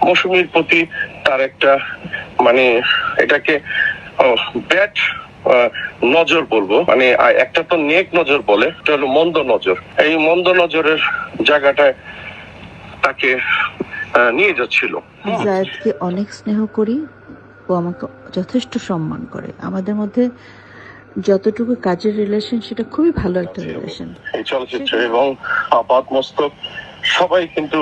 মৌসুমীর প্রতি তার একটা মানে এটাকে ব্যাড নজর বলবো, মানে একটা তো নেক নজর বলে, এটা হলো মন্দ নজর। এই মন্দ নজরের জায়গাটায় তাকে নিয়ে যাচ্ছিল। জায়েদকে অনেক স্নেহ করি, ও আমাকে যথেষ্ট সম্মান করে। আমাদের মধ্যে যতটুকু কাজের রিলেশন সেটা খুবই ভালো একটা রিলেশন। এই চলচ্চিত্রে এবং আপাত মস্তক সবাই কিন্তু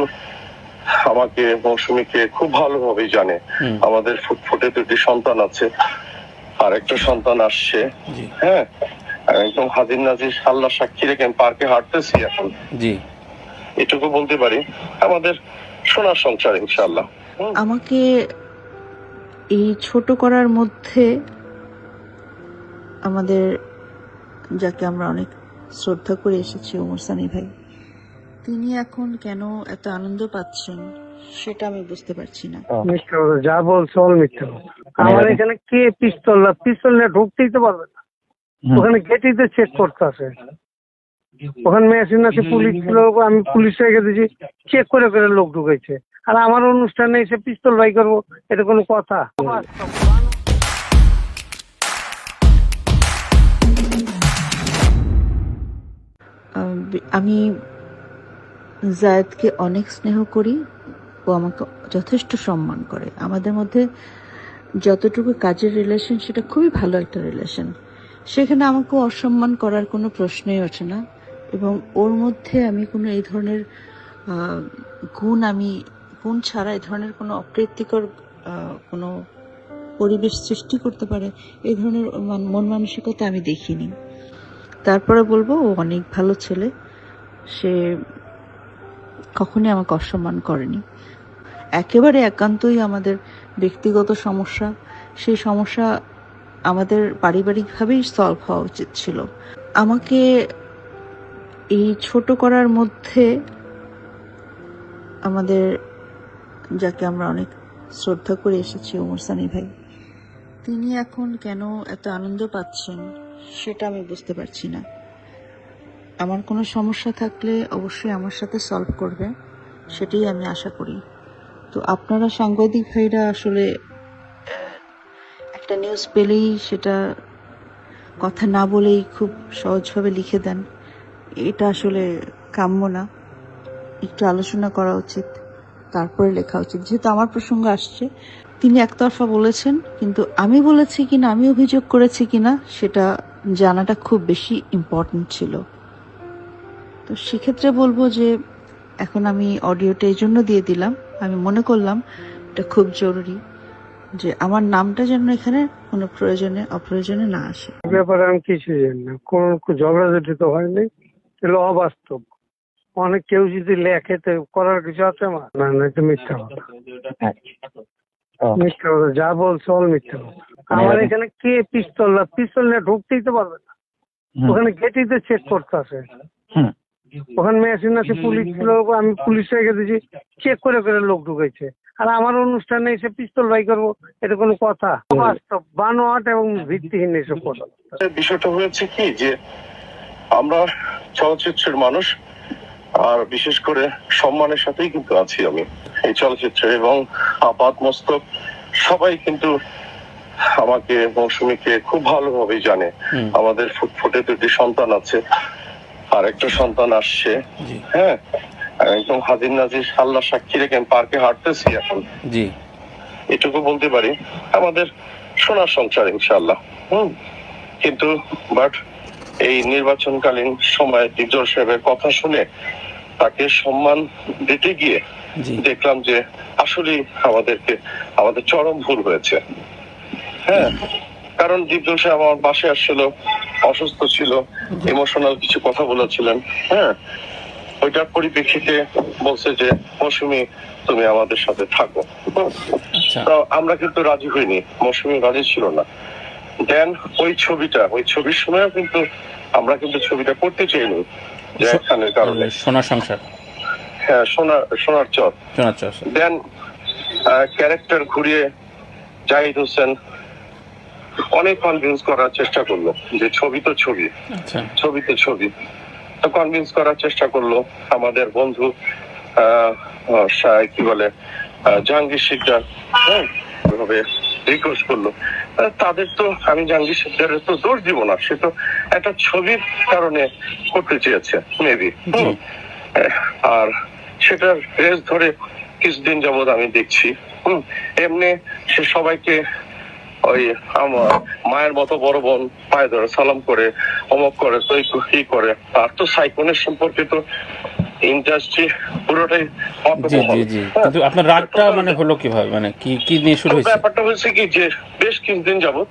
আমাকে মৌসুমীকে খুব ভালোভাবেই জানে। আমাদের ফুটফুটে দুটি সন্তান আছে, আর একটা সন্তান আসছে। হ্যাঁ, একদম হাজির নাজির আল্লাহ সাক্ষী রেখে পার্কে হাঁটতেছি এখন। জি, এটুকু বলতে পারি আমাদের সোনার সংসার ইনশাআল্লাহ। আমাকে এই ছোট করার মধ্যে আমাদের যাকে আমরা অনেক শ্রদ্ধা করে এসেছি, ওমর সানি ভাই, তিনি এখন কেন এত আনন্দ পাচ্ছেন সেটা আমি বুঝতে পারছি না। মিথ্যা কথা যা বলছো, অল মিথ্যা কথা। আমার এখানে কে পিস্তল নিয়ে ঢুকতেই তো পারবে না, ওখানে গেটেই তো চেক করতে আসে। ওখানে মেশিন আছে, পুলিশ ছিল, আমি পুলিশ রেখে দিয়েছি, চেক করে করে লোক ঢুকেছে। আর আমার অনুষ্ঠানে এসে পিস্তল বাই করবো, এটা কোনো কথা? আমি জায়েদকে অনেক স্নেহ করি, ও আমাকে যথেষ্ট সম্মান করে। আমাদের মধ্যে যতটুকু কাজের রিলেশন সেটা খুবই ভালো একটা রিলেশন। সেখানে আমাকে অসম্মান করার কোনো প্রশ্নই ওঠে না, এবং ওর মধ্যে আমি কোনো এই ধরনের গুণ ছাড়া এই ধরনের কোনো অপ্রীতিকর কোনো পরিবেশ সৃষ্টি করতে পারে এই ধরনের মন মানসিকতা আমি দেখিনি। তারপরে বলবো ও অনেক ভালো ছেলে, সে কখনই আমাকে অসম্মান করেনি। একেবারে একান্তই আমাদের ব্যক্তিগত সমস্যা, সেই সমস্যা আমাদের পারিবারিকভাবেই সলভ হওয়া উচিত ছিল। আমাকে এই ছোট করার মধ্যে আমাদের যাকে আমরা অনেক শ্রদ্ধা করে এসেছি, ওমর সানি ভাই, তিনি এখন কেন এত আনন্দ পাচ্ছেন সেটা আমি বুঝতে পারছি না। আমার কোনো সমস্যা থাকলে অবশ্যই আমার সাথে সলভ করবে, সেটাই আমি আশা করি। তো আপনারা সাংবাদিক ভাইরা আসলে একটা নিউজ পেলেই সেটা কথা না বলেই খুব সহজভাবে লিখে দেন, এটা আসলে কাম্য না। একটু আলোচনা করা উচিত, তারপরে লেখা উচিত। যেহেতু আমার প্রসঙ্গ আসছে, তিনি একতরফা বলেছেন, কিন্তু আমি বলেছি কিনা, আমি অভিযোগ করেছি কিনা সেটা জানাটা খুব বেশি ইম্পর্টেন্ট ছিল। তো সেক্ষেত্রে বলবো যে এখন আমি অডিওটা এই জন্য দিয়ে দিলাম, আমি মনে করলাম এটা খুব জরুরি যে আমার নামটা যেন এখানে কোনো অপ্রয়োজনে না আসে। ব্যাপারে আমি কিছু জানি না, কোন ঝগড়াঝাটি তো হয়নি, এগুলো অবাস্তব। অনেক কেউ যদি লেখে তো করার কিছু আছে আমার? না না, এটা মিথ্যা কথা। মিথ্যা কথা যা বলছো, অল মিথ্যা কথা। আমার এখানে কে পিস্তল নিয়ে ঢুকতেই তো পারবে না, ওখানে গেটেই তো চেক করতে আসে। ওখানে মেশিন আছে, পুলিশ ছিল, আমি পুলিশ রেখে দিয়েছি, চেক করে করে লোক ঢুকেছে। আর আমার অনুষ্ঠানে এসে পিস্তল বাই করবো, এটা কোনো কথা? বাস্তব, বানোয়াট এবং ভিত্তিহীন এসব কথা। বিষয়টা হয়েছে কি যে আমরা চলচ্চিত্রের মানুষ, আর বিশেষ করে সম্মানের সাথেই কিন্তু আছি আমি এই চলচ্চিত্রে, এবং আপাত মস্তক সবাই কিন্তু আমাকে মৌসুমীকে খুব ভালোভাবেই জানে। আমাদের ফুটফুটে দুটি সন্তান আছে, আর একটা সন্তান আসছে। হ্যাঁ, একদম হাজির নাজির আল্লাহ সাক্ষী রেখে পার্কে হাঁটতেছি এখন। জি, এটুকু বলতে পারি আমাদের সোনার সংসার ইনশাআল্লাহ। কিন্তু বাট এই নির্বাচনকালীন সময় ডিপজল সাহেবের কথা শুনে তাকে সম্মান দিতে গিয়ে দেখলাম যে আসলে আমাদের চরম ভুল হয়েছে। হ্যাঁ, কারণ ডিপজল সাহেব আমার পাশে আসছিল, অসুস্থ ছিল, ইমোশনাল কিছু কথা বলেছিলেন। হ্যাঁ, ওইটার পরিপ্রেক্ষিতে বলছে যে মৌসুমী তুমি আমাদের সাথে থাকো। তো আমরা কিন্তু রাজি হইনি, মৌসুমী রাজি ছিল না। দেন ওই ছবির সময়ও কিন্তু আমরা কিন্তু ছবিটা করতে চাইনি জায়েদ খানের কারণে। সোনার সংসার, হ্যাঁ, সোনার চর। দেন ক্যারেক্টার ঘুরিয়ে জাহিদ হোসেন অনেক কনভিন্স করার চেষ্টা করলো যে ছবি তো ছবি, তো কনভিন্স করার চেষ্টা করলো। আমাদের বন্ধু কি বলে জাহাঙ্গীর শিকদার, হ্যাঁ, এভাবে রিকোয়েস্ট করলো। তাদের তো আমি জাহাঙ্গীর শিকদারের তো দোষ দিব না, সে তো একটা ছবির কারণে করতে চেয়েছে মেবি। আর সেটার রেস ধরে কিছুদিন যাবৎ আমি দেখছি এমনি সে সবাইকে ওই আমার মায়ের মতো বড় বোন পায়ে ধরে সালাম করে, অমক করে, তো কি করে। আর তো সাইকনের সম্পর্কে তো ইন্ডাস্ট্রি পুরোটাই জি জি জি, কিন্তু আপনার রাগটা মানে হলো কিভাবে, মানে কি কি নিয়ে শুরু হয়েছে? ব্যাপারটা হয়েছে কি যে বেশ কিছুদিন যাবৎ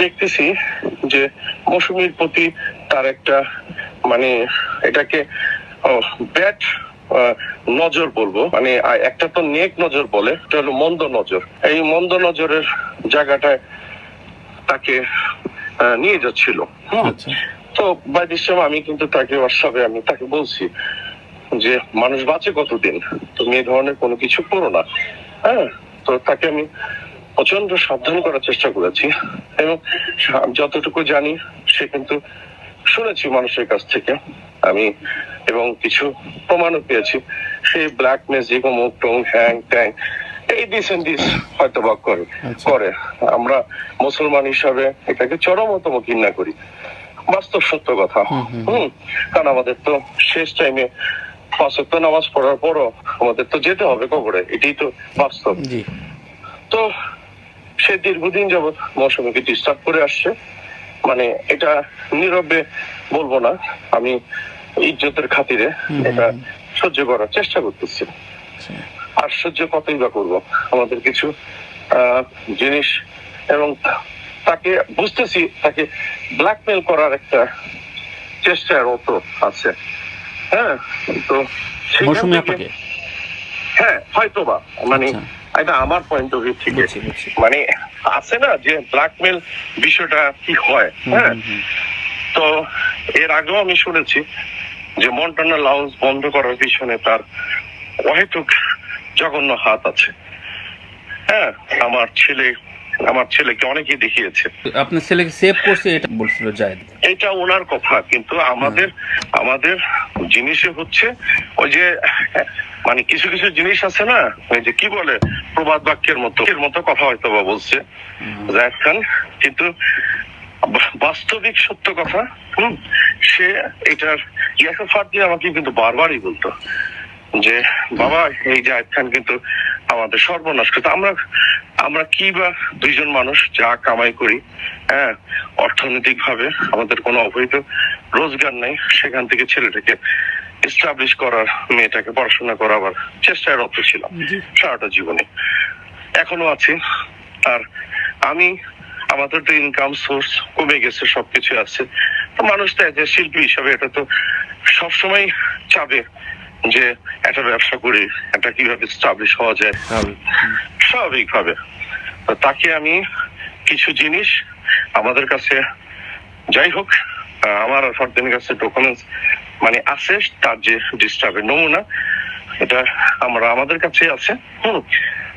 দেখতেছি যে মৌসুমীর প্রতি তার একটা মানে এটাকে ব্যাড নজর বলবো, মানে একটা তো নেক নজর বলে, এটা হলো মন্দ নজর। এই মন্দ নজরের জায়গাটায় তাকে নিয়ে যাচ্ছিল। তো বাই দিস টাইম আমি কিন্তু তাকে হোয়াটসঅ্যাপে আমি তাকে বলছি যে মানুষ বাঁচে কতদিন, তুমি এই ধরনের কোনো কিছু করো না। হ্যাঁ, তো তাকে আমি প্রচন্ড সাবধান করার চেষ্টা করেছি এবং যতটুকু জানি সে কিন্তু শুনেছি মানুষের কাছ থেকে আমি, এবং কিছু প্রমাণও পেয়েছি। সে ব্ল্যাক ম্যাজিক, অমুক টমুক, হ্যাং ট্যাং, এই দিস এন্ড দিস হয়তো বা করে। আমরা মুসলমান হিসাবে এটাকে চরমতম ঘৃণা করি, বাস্তব সত্য কথা। কারণ আমাদের তো শেষ টাইমে 5 ওয়াক্ত নামাজ পড়ার পরও আমাদের তো যেতে হবে কবরে, এটাই তো বাস্তব। তো সে দীর্ঘদিন যাবৎ মৌসুমীকে ডিস্টার্ব করে আসছে, মানে এটা নীরবে বলবো না, আমি ইজ্জতের খাতিরে এটা সহ্য করার চেষ্টা করতেছি। আর সহ্য কতই বা করবো, আমাদের কিছু জিনিস, এবং তাকে বুঝতেছি তাকে ব্ল্যাকমেল করার একটা চেষ্টার মতো আছে। হ্যাঁ, তো হ্যাঁ হয়তো বা মানে এটা আমার পয়েন্ট অফ ভিউ থেকে মানে আছে না যে ব্ল্যাকমেল বিষয়টা কি হয়। হ্যাঁ, তো এর আগেও আমি শুনেছি যে মন্টানা লাউঞ্জ বন্ধ করার পিছনে তার অহেতুক জঘন্য হাত আছে। হ্যাঁ, আমার ছেলেকে অনেকেই দেখিয়েছে। আপনার ছেলেকে সেভ করছে এটা বলছিল জায়েদ, এটা ওনার কথা, কিন্তু আমাদের জিনিসে হচ্ছে ওই যে মানে কিছু কিছু জিনিস আছে না, ওই যে কি বলে প্রবাদ বাক্যের মতো কথা হয়তো বা বলছে জায়েদ খান, কিন্তু বাস্তবিক সত্য কথা। সে এটার ইয়াকে ফাঁদ দিয়ে আমাকে কিন্তু বারবারই বলতো যে বাবা এই জায়েদ খান কিন্তু আমাদের সর্বনাশ করতো। আমরা কি বা দুইজন মানুষ যা কামাই করি, হ্যাঁ, অর্থনৈতিক ভাবে আমাদের কোনো অবৈধ রোজগার নেই, সেখান থেকে ছেলেটাকে এস্টাবলিশ করার, মেয়েটাকে পড়াশোনা করাবার চেষ্টায় রত ছিলাম সারাটা জীবনে, এখনো আছে। আর আমাদের তো ইনকাম সোর্স কমে গেছে, সবকিছু আছে। তো মানুষ তো যে শিল্পী হিসাবে এটা তো সবসময় চাবে যে একটা ব্যবসা করে এটা কিভাবে স্টাবলিশ হওয়া যায় স্বাভাবিকভাবে। তাকে আমি কিছু জিনিস আমাদের কাছে, যাই হোক আমার ফরদিনের কাছে ডকুমেন্টস মানে আছে, তার যে ডিস্টার্বের নমুনা এটা আমাদের কাছে আছে।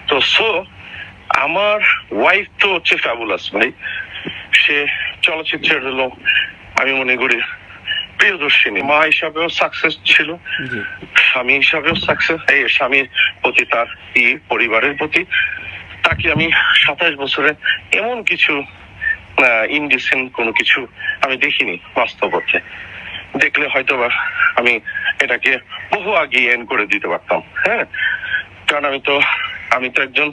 তো আমার ওয়াইফ তো হচ্ছে ফ্যাবুলাস ভাই, সে চলচ্চিত্রের হলো আমি মনে করি প্রিয়দর্শিনী, মা হিসাবেও সাকসেস ছিল, স্বামী হিসাবেও সাকসেস। এই স্বামীর প্রতি তার পরিবারের প্রতি তাকে আমি 27 বছরে এমন কিছু ইনডিসেন্ট কোনো কিছু আমি দেখিনি বাস্তবতে। দেখলে হয়তো বা আমি এটাকে বহু আগে এন্ড করে দিতে পারতাম। হ্যাঁ, কারণ আমি তো একজন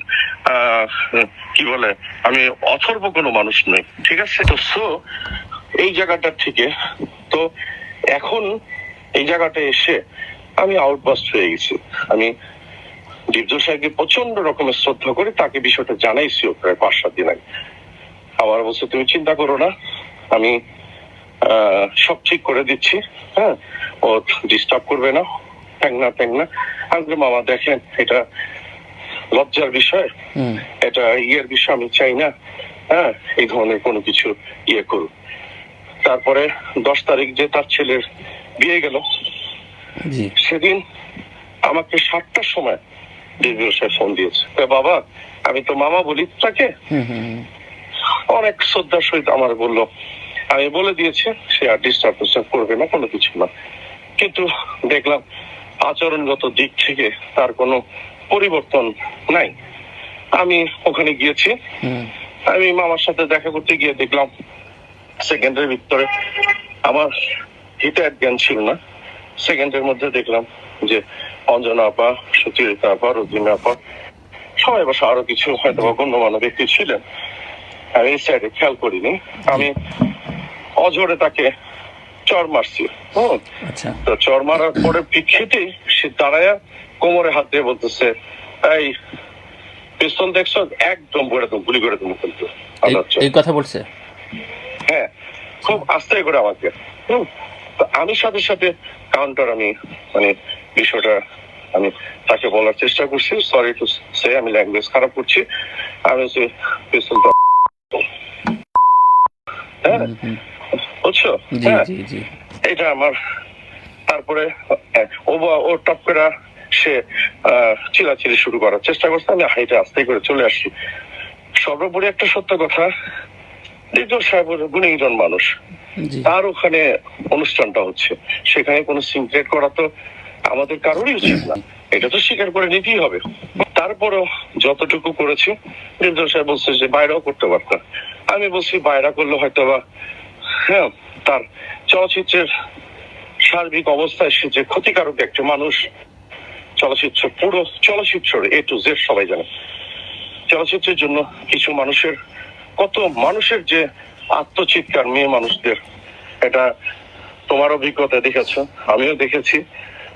কি বলে, আমি অথর্ব কোনো মানুষ নই, ঠিক আছে। তো এই জায়গাটা থেকে তো এখন এই জায়গাটা এসে আমি আউটবাস্ট হয়ে গেছি। আমি দীপজল সাহেবকে প্রচন্ড রকমের শ্রদ্ধা করি, তাকে বিষয়টা জানাইছি প্রায় 5-7 দিন আগে। আমার বলছে তুমি চিন্তা করো না, আমি সব ঠিক করে দিচ্ছি, হ্যাঁ, ও ডিস্টার্ব করবে না, ট্যাং না। আজকে মামা দেখেন এটা লজ্জার বিষয়, এটা বিষয়, আমি চাই না হ্যাঁ এই ধরনের কোনো কিছু করুক। তারপরে 10 তারিখ যে তার ছেলের বিয়ে গেল, সেদিন আমাকে 7টার সময় দীপজল সাহেব ফোন দিয়েছে, বাবা আমি তো মামা বলি তাকে, অনেক শ্রদ্ধার সহিত আমার বললো, আমি বলে দিয়েছি সে আর ডিস্টার্ব করবে না, কোনো কিছু না। কিন্তু দেখলাম আচরণগত দিক থেকে তার কোনো পরিবর্তন নাই। আমি ওখানে গিয়েছি, আমি মামার সাথে দেখা করতে গিয়ে দেখলাম সেকেন্ডের ভিতরে, আমার হিতায়ত জ্ঞান ছিল না, সেকেন্ডের মধ্যে দেখলাম যে অঞ্জনা আপা, সুচিরিতা আপা, রোজিনা আপা, সবাই বসে, আরো কিছু হয়তো গণ্যমান্য ব্যক্তি ছিলেন, আমি এই সাইডে খেয়াল করিনি। আমি অঝরে তাকে চর মারছি। তো চর মারার পরে প্রেক্ষিতে সে দাঁড়ায় কোমরে হাত দিয়ে বলতেছে, এই পিস্তল দেখছো, একদম বলে দেবো, গুলি করে দেবো কিন্তু। এই কথা বলছে? হ্যাঁ, খুব আস্তে করে আমাকে। তো আমি সাথে সাথে কাউন্টার, আমি মানে বিষয়টা আমি তাকে বলার চেষ্টা করছি, সরি টু সে, আমি ল্যাঙ্গুয়েজ খারাপ করছি, আমি যে পিস্তলটা, হ্যাঁ বুঝছো, এটা আমার। তারপরে ও টপ করে সে চিলাচিলি শুরু করার চেষ্টা করছে, আমি হাইটে আস্তে করে চলে আসছি। সর্বোপরি একটা সত্য কথা, ডিপজল সাহেব গুণীজন মানুষ, তার ওখানে অনুষ্ঠানটা হচ্ছে, সেখানে কোনো সিক্রেট করা তো আমাদের কারোরই উচিত না, এটা তো স্বীকার করে নিতেই হবে। তারপরেও যতটুকু করেছি, ডিপজল সাহেব বলছে যে বাইরেও করতে পারতাম। আমি বলছি বাইরে করলে হয়তো বা, হ্যাঁ, তার চলচ্চিত্রের সার্বিক অবস্থায় সে যে ক্ষতিকারক একটা মানুষ, চলচ্চিত্র, পুরো চলচ্চিত্রের A to Z সবাই জানে। চলচ্চিত্রের জন্য কিছু মানুষের, কত মানুষের যে আত্মচিৎকার, মেয়ে মানুষদের, এটা তোমার অভিজ্ঞতা দেখেছো, আমিও দেখেছি।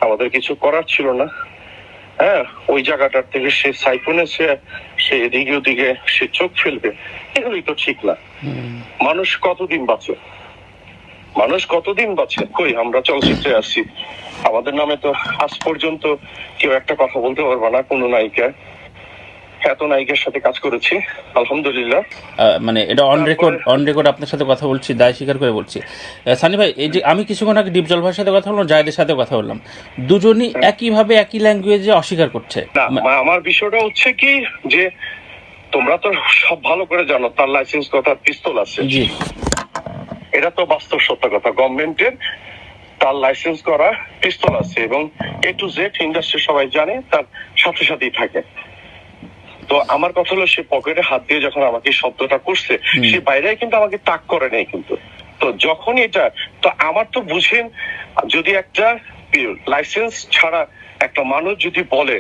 আমাদের কিছু করার ছিল না, হ্যাঁ, ওই জায়গাটার থেকে সে সাইফোনে সে এদিকে ওদিকে সে চোখ ফেলবে, এগুলোই তো ঠিক না। মানুষ কতদিন বাঁচে, মানুষ কতদিন বাঁচে? কই, আমরা চলচ্চিত্রে আসছি, আমাদের নামে তো আজ পর্যন্ত কেউ একটা কথা বলতে পারবে না। কোনো নায়িকা, এত নায়িকার সাথে কাজ করেছি, আলহামদুলিল্লাহ। মানে এটা অন রেকর্ড আপনার সাথে কথা বলছি, দায় স্বীকার করে বলছি। সানি ভাই, এই যে আমি কিছুক্ষণ আগে ডিপজল ভাইয়ের সাথে কথা বললাম, জায়েদের সাথে কথা বললাম, দুজনই একইভাবে একই ল্যাঙ্গুয়েজে অস্বীকার করছে। আমার বিষয়টা হচ্ছে কি, যে তোমরা তো সব ভালো করে জানো তার লাইসেন্স কথা, পিস্তল আছে। জি, এটা তো বাস্তব সত্য কথা, গভর্নমেন্টের তার লাইসেন্স করা পিস্তল আছে, এবং A to Z ইন্ডাস্ট্রি সবাই জানে, তার সাথে সাথেই থাকে। তো আমার কথা হলো, সে পকেটে হাত দিয়ে যখন আমাকে শব্দটা করছে, সে বাইরে কিন্তু আমাকে তাক করে নেই কিন্তু। তো যখন এটা, তো আমার তো বুঝেন, যদি একটা লাইসেন্স ছাড়া একটা মানুষ যদি বলে,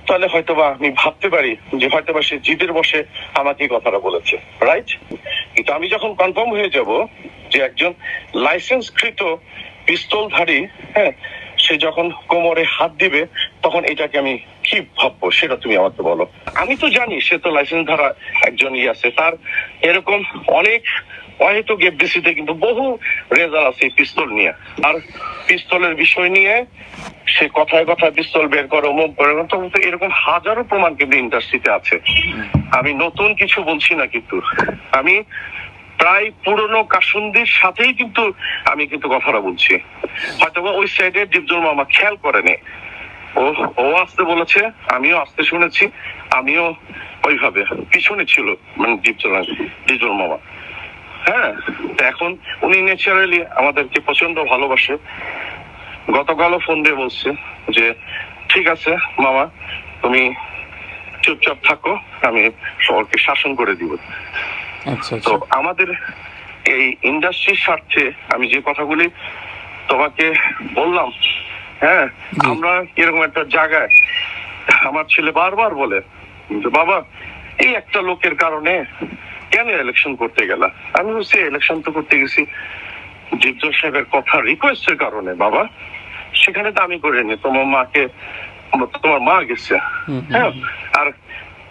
তাহলে হয়তোবা আমি ভাবতে পারি যে হয়তোবা সে জিদের বসে আমাকে কথাটা বলেছে, রাইট? কিন্তু আমি যখন কনফার্ম হয়ে যাব যে একজন লাইসেন্সকৃত পিস্তলধারী, হ্যাঁ, সে যখন কোমরে হাত দিবে, তখন এটাকে আমি কি ভাববো সেটা তুমি আমাকে বলো। আমি তো জানি সে তো লাইসেন্স ধারা একজন আছে, তার এরকম অনেক অহেতুক এফডিসিতে কিন্তু বহু রেজাল্ট আছে পিস্তল নিয়ে, আর পিস্তলের বিষয় নিয়ে সে কথায় কথায় পিস্তল বের করে, অমুক করে, তো এরকম হাজারো প্রমাণ কিন্তু ইন্ডাস্ট্রিতে আছে। আমি নতুন কিছু বলছি না, কিন্তু আমি প্রায় পুরনো কাসুন্দির সাথেই কিন্তু আমি কিন্তু কথাটা বলছি। হয়তো ওই সাইডে ডিপজল মামা খেয়াল করেনি, ও আসতে বলেছে, আমিও আসতে শুনেছি, আমিও ওইভাবে পিছনে ছিল, মানে ডিপজল মামা। হ্যাঁ, এখন উনি ন্যাচারালি আমাদেরকে প্রচন্ড ভালোবাসে। গতকালও ফোন দিয়ে বলছে যে ঠিক আছে মামা, তুমি চুপচাপ থাকো, আমি সবাইকে শাসন করে দিব। তো আমাদের এই ইন্ডাস্ট্রির স্বার্থে আমি যে কথাগুলি তোমাকে বললাম, হ্যাঁ, আমরা এরকম একটা জায়গায়, আমার ছেলে বারবার বলে, বাবা এই একটা লোকের কারণে কেন ইলেকশন করতে গেলা? আমি বলছি ইলেকশন তো করতে গেছি ডিপজল সাহেবের কথা রিকোয়েস্টের কারণে বাবা, সেখানে তো আমি করিনি, তোমার মা গেছে। হ্যাঁ, আর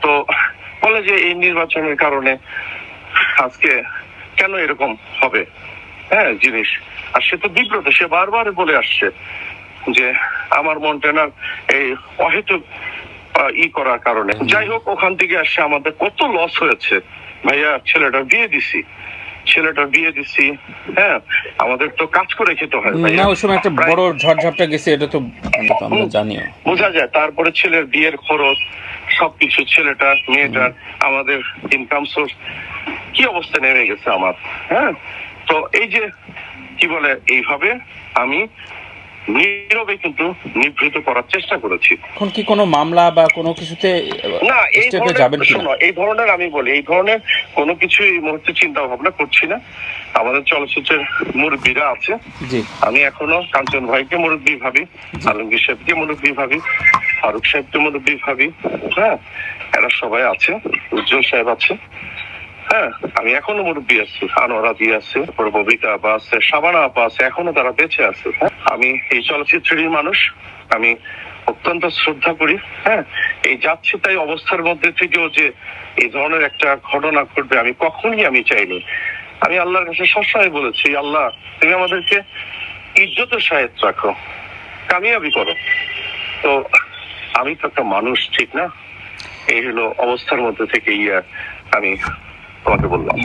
তো বলে যে এই নির্বাচনের কারণে আজকে কেন এরকম হবে, হ্যাঁ, জিনিস। আর সে তো বিব্রত, সে বারবার বলে আসছে যে আমার মন্টেনার এই অহেতুক করার কারণে। যাই হোক, ওখান থেকে আসছে আমাদের কত লস হয়েছে ভাইয়া, ছেলেটার বিয়ে দিছি, হ্যাঁ, আমাদের তো কাজ করে খেতে হয় না, ওই সময় একটা বড় ঝড়ঝাপটা গেছে, এটা তো আমরা জানিও, বোঝা যায়। তারপরে ছেলের বিয়ের খরচ, সবকিছু, ছেলেটার, মেয়েটার, আমাদের ইনকাম সোর্স কি অবস্থা নেমে গেছে আমার। হ্যাঁ, তো এই যে কি বলে, এইভাবে আমি নীরবে কিন্তু নিবৃত করার চেষ্টা করেছি। এখন কি কোনো মামলা বা কোনো কিছুতে না, এই স্টেপে যাবেন ধরনের কিনা? শোনো, এই ধরনের আমি বলি, এই ধরনের কোনো কিছু এই মুহূর্তে চিন্তা ভাবনা করছি না। আমাদের চলচ্চিত্রের মুরব্বীরা আছে, জি আমি এখনো কাঞ্চন ভাইকে মুরব্বী ভাবি, আলমগীর সাহেবকে মুরব্বী ভাবি, ফারুক সাহেবকে মুরব্বী ভাবি, হ্যাঁ এরা সবাই আছে, উজ্জ্বল সাহেব আছে, হ্যাঁ আমি এখনো মুরব্বী আছি, আনোয়ারা দি আছে, তারপর ববিতা আপা আছে, শাবানা আপা আছে, এখনো তারা বেঁচে আছে। হ্যাঁ? আমি এই চলচ্চিত্রেরই মানুষ, আমি অত্যন্ত শ্রদ্ধা করি। হ্যাঁ, এই যাচ্ছে তাই অবস্থার মধ্যে থেকেও যে এই ধরনের একটা ঘটনা ঘটবে আমি কখনই আমি চাইনি। আমি আল্লাহর কাছে সবসময় বলেছি, আল্লাহ তুমি আমাদেরকে ইজ্জতের সাহেব রাখো, কামিয়াবি করো। তো আমি তো একটা মানুষ, ঠিক না? এই হলো অবস্থার মধ্যে থেকে আমি তোমাকে বললাম।